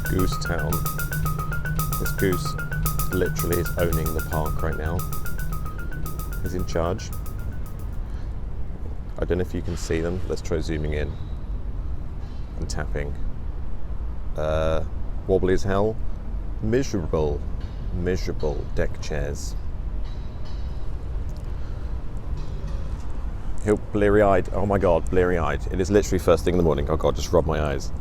Goose Town. This goose literally is owning the park right now. He's in charge. I don't know if you can see them. Let's try zooming in and tapping. Wobbly as hell. Miserable deck chairs. He'll bleary-eyed. Oh my god, bleary-eyed. It is literally first thing in the morning. Oh god, just rub my eyes.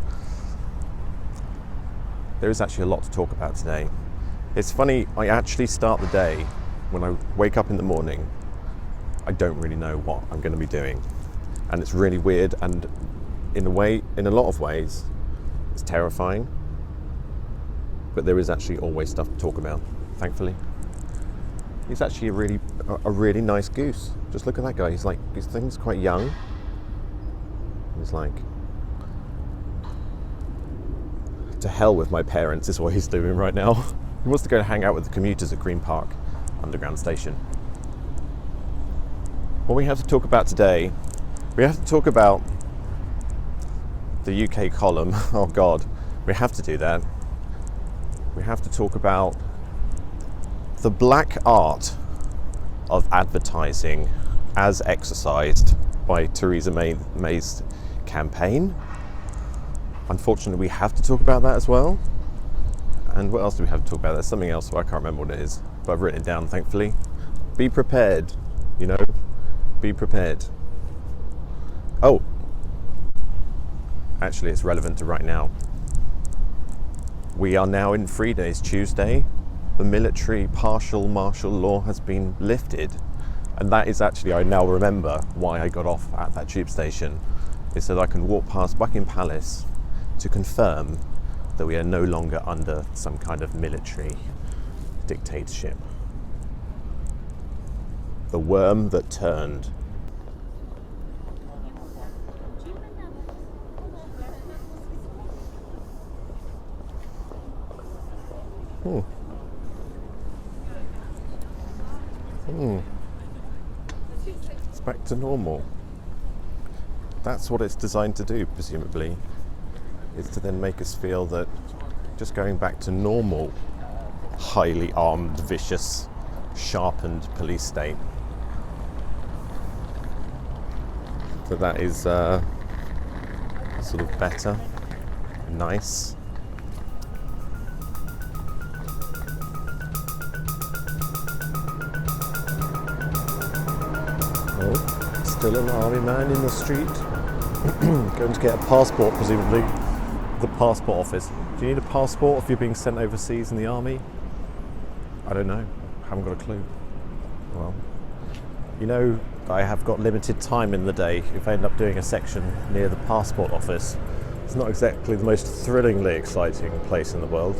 There is actually a lot to talk about today. It's funny, I actually start the day, when I wake up in the morning, I don't really know what I'm going to be doing. And it's really weird, and in a lot of ways, it's terrifying. But there is actually always stuff to talk about, thankfully. He's actually a really nice goose. Just look at that guy. He's quite young. He's like, to hell with my parents is what he's doing right now. He wants to go hang out with the commuters at Green Park Underground Station. What we have to talk about today, we have to talk about the UK column. Oh God, we have to do that. We have to talk about the black art of advertising as exercised by Theresa May's campaign. Unfortunately, we have to talk about that as well. And what else do we have to talk about? There's something else, I can't remember what it is, but I've written it down, thankfully. Be prepared, you know, be prepared. Oh, actually, it's relevant to right now. We are now in 3 days, Tuesday. The military partial martial law has been lifted. And that is actually, I now remember why I got off at that tube station, is so that I can walk past Buckingham Palace to confirm that we are no longer under some kind of military dictatorship. The worm that turned. It's back to normal. That's what it's designed to do, presumably, is to then make us feel that just going back to normal, highly armed, vicious, sharpened police state, that is sort of better, nice. Oh, still an army man in the street. Going to get a passport, presumably. The passport office. Do you need a passport if you're being sent overseas in the army? I don't know. Haven't got a clue. Well, you know, I have got limited time in the day. If I end up doing a section near the passport office, it's not exactly the most thrillingly exciting place in the world.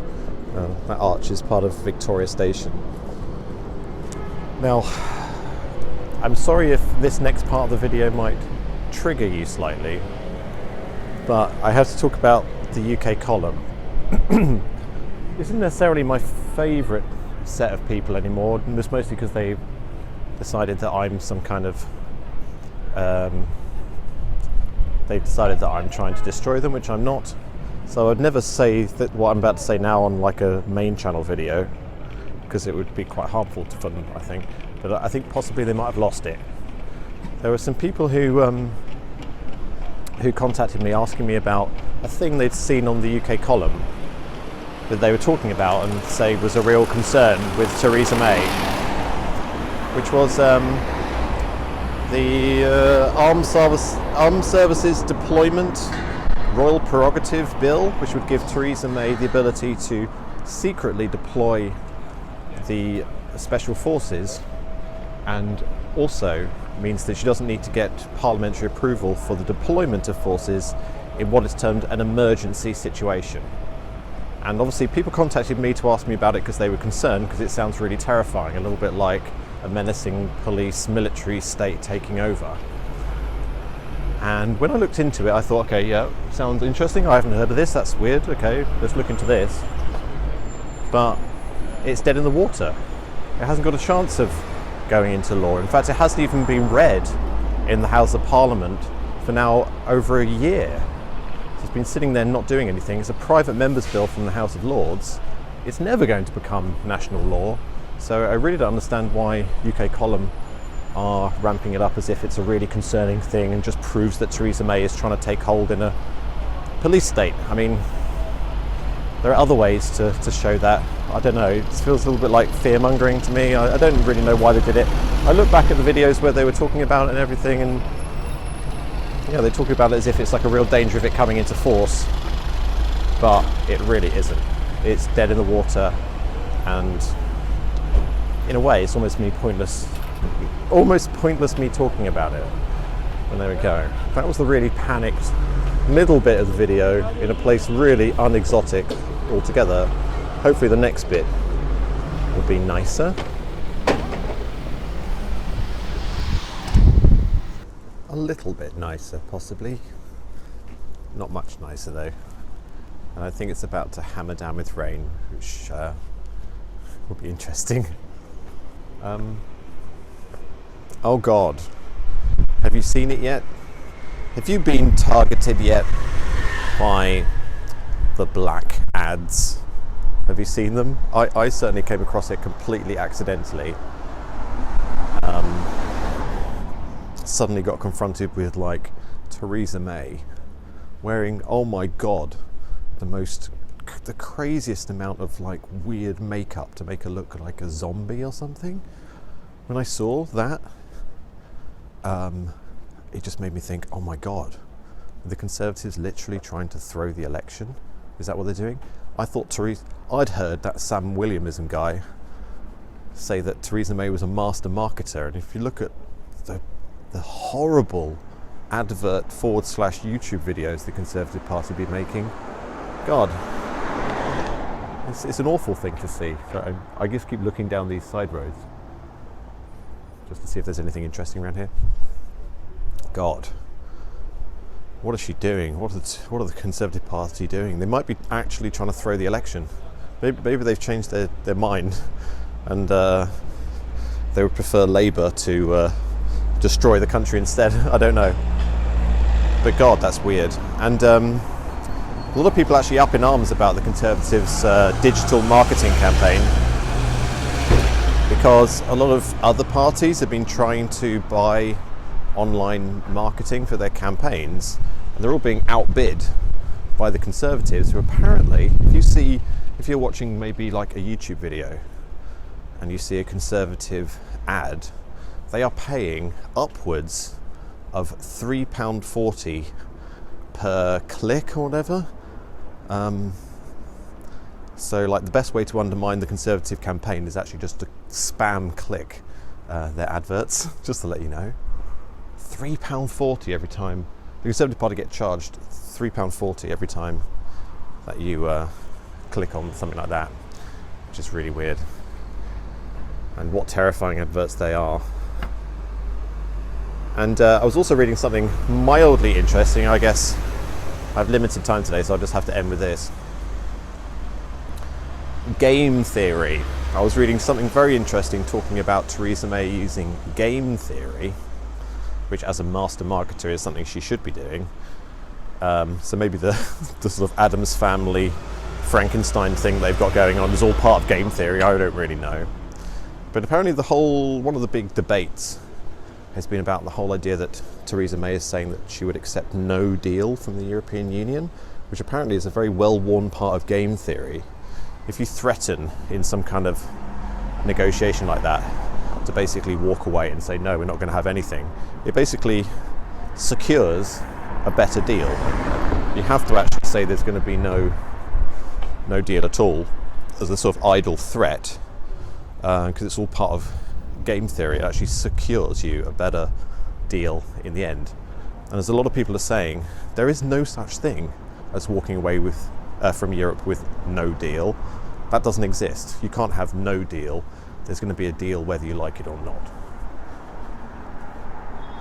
That arch is part of Victoria Station. Now, I'm sorry if this next part of the video might trigger you slightly, but I have to talk about the UK column. Isn't necessarily my favourite set of people anymore, and it's mostly because they've decided that I'm some kind of they've decided that I'm trying to destroy them, which I'm not. So I'd never say that what I'm about to say now on like a main channel video, because it would be quite harmful for them, I think. But I think possibly they might have lost it. There were some people who contacted me asking me about a thing they'd seen on the UK column that they were talking about and say was a real concern with Theresa May, which was the Armed Services Deployment Royal Prerogative Bill, which would give Theresa May the ability to secretly deploy the special forces, and also means that she doesn't need to get parliamentary approval for the deployment of forces in what is termed an emergency situation. And obviously people contacted me to ask me about it because they were concerned, because it sounds really terrifying, a little bit like a menacing police military state taking over. And when I looked into it, I thought, okay, yeah, sounds interesting. I haven't heard of this. That's weird. Okay, let's look into this. But it's dead in the water. It hasn't got a chance of going into law. In fact, it hasn't even been read in the House of Parliament for now over a year. So it's been sitting there not doing anything. It's a private member's bill from the House of Lords. It's never going to become national law. So I really don't understand why UK Column are ramping it up as if it's a really concerning thing and just proves that Theresa May is trying to take hold in a police state. I mean, there are other ways to show that. I don't know, it feels a little bit like fear-mongering to me. I don't really know why they did it. I look back at the videos where they were talking about it and everything, and yeah, they talk about it as if it's like a real danger of it coming into force, but it really isn't. It's dead in the water, and in a way it's almost pointless me talking about it. And there we go. That was the really panicked middle bit of the video in a place really unexotic altogether. Hopefully the next bit will be nicer. A little bit nicer, possibly. Not much nicer though. And I think it's about to hammer down with rain, which will be interesting. Oh God, have you seen it yet? Have you been targeted yet by the black ads? Have you seen them? I certainly came across it completely accidentally. Suddenly got confronted with like Theresa May wearing, oh my God, the craziest amount of like weird makeup to make her look like a zombie or something. When I saw that, it just made me think, oh my God, are the Conservatives literally trying to throw the election? Is that what they're doing? I'd heard that Sam Williamism guy say that Theresa May was a master marketer, and if you look at the horrible advert / YouTube videos the Conservative Party be making, God, it's an awful thing to see. So I just keep looking down these side roads just to see if there's anything interesting around here. God, what is she doing? What are the Conservative Party doing? They might be actually trying to throw the election. Maybe they've changed their mind and they would prefer Labour to destroy the country instead. I don't know. But God, that's weird. And a lot of people actually up in arms about the Conservatives' digital marketing campaign, because a lot of other parties have been trying to buy online marketing for their campaigns, and they're all being outbid by the Conservatives, who apparently, if you're watching maybe like a YouTube video and you see a Conservative ad, they are paying upwards of £3.40 per click or whatever. So like the best way to undermine the Conservative campaign is actually just to spam click their adverts, just to let you know. £3.40 every time. The Conservative Party get charged £3.40 every time that you click on something like that, which is really weird. And what terrifying adverts they are. And I was also reading something mildly interesting. I guess I have limited time today, so I'll just have to end with this. Game theory. I was reading something very interesting talking about Theresa May using game theory, which as a master marketer is something she should be doing. So maybe the sort of Addams Family Frankenstein thing they've got going on is all part of game theory. I don't really know. But apparently one of the big debates has been about the whole idea that Theresa May is saying that she would accept no deal from the European Union, which apparently is a very well-worn part of game theory. If you threaten in some kind of negotiation like that to basically walk away and say, no, we're not going to have anything, it basically secures a better deal. You have to actually say there's going to be no deal at all as a sort of idle threat, because it's all part of game theory. It actually secures you a better deal in the end. And as a lot of people are saying, there is no such thing as walking away from Europe with no deal. That doesn't exist. You can't have no deal. There's going to be a deal whether you like it or not.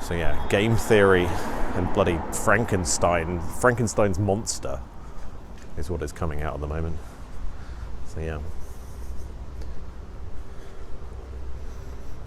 So yeah, game theory and bloody Frankenstein's monster is what is coming out at the moment. So yeah.